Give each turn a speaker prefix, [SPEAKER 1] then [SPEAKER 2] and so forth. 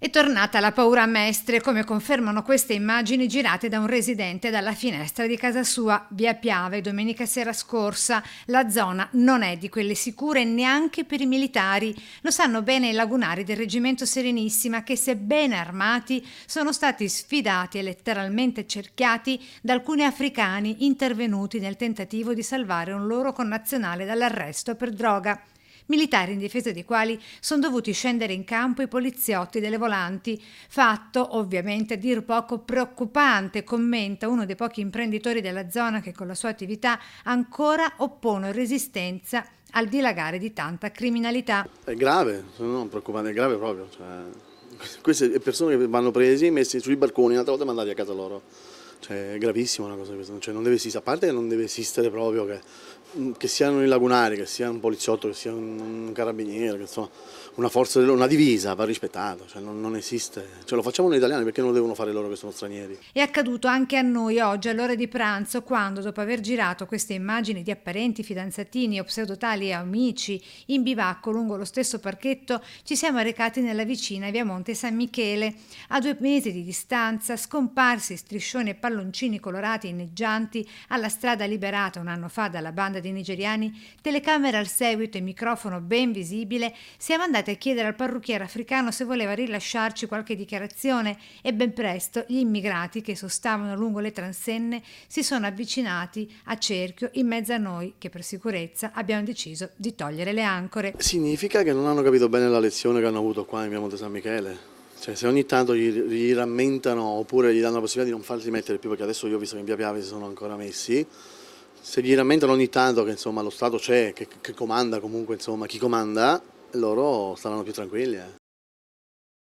[SPEAKER 1] È tornata la paura a Mestre, come confermano queste immagini girate da un residente dalla finestra di casa sua, via Piave, domenica sera scorsa. La zona non è di quelle sicure neanche per i militari. Lo sanno bene i lagunari del reggimento Serenissima che, sebbene armati, sono stati sfidati e letteralmente cerchiati da alcuni africani intervenuti nel tentativo di salvare un loro connazionale dall'arresto per droga. Militari in difesa dei quali sono dovuti scendere in campo i poliziotti delle volanti, fatto ovviamente a dir poco preoccupante, commenta uno dei pochi imprenditori della zona che con la sua attività ancora oppone resistenza al dilagare di tanta criminalità.
[SPEAKER 2] È grave, non preoccupante, è grave proprio. Queste persone che vanno presi, messi sui barconi, un'altra volta mandati a casa loro. È gravissima una cosa questa, non deve esistere, a parte che non deve esistere proprio che siano i lagunari, che sia un poliziotto, che sia un carabiniere, che insomma una forza, una divisa va rispettato, non esiste. Lo facciamo noi italiani, perché non lo devono fare loro che sono stranieri?
[SPEAKER 1] È accaduto anche a noi oggi all'ora di pranzo, quando dopo aver girato queste immagini di apparenti fidanzatini o pseudotali amici in bivacco lungo lo stesso parchetto, ci siamo recati nella vicina via Monte San Michele. A 2 mesi di distanza, scomparsi striscioni e palloncini colorati e inneggianti alla strada liberata un anno fa dalla banda di nigeriani, telecamera al seguito e microfono ben visibile, siamo andati a chiedere al parrucchiere africano se voleva rilasciarci qualche dichiarazione e ben presto gli immigrati che sostavano lungo le transenne si sono avvicinati a cerchio in mezzo a noi che per sicurezza abbiamo deciso di togliere le ancore.
[SPEAKER 2] Significa che non hanno capito bene la lezione che hanno avuto qua in via Monte San Michele. Se ogni tanto gli rammentano oppure gli danno la possibilità di non farsi mettere più, perché adesso io ho visto che in via Piave si sono ancora messi, se gli rammentano ogni tanto che insomma lo Stato c'è, che comanda comunque, insomma chi comanda, loro staranno più tranquilli.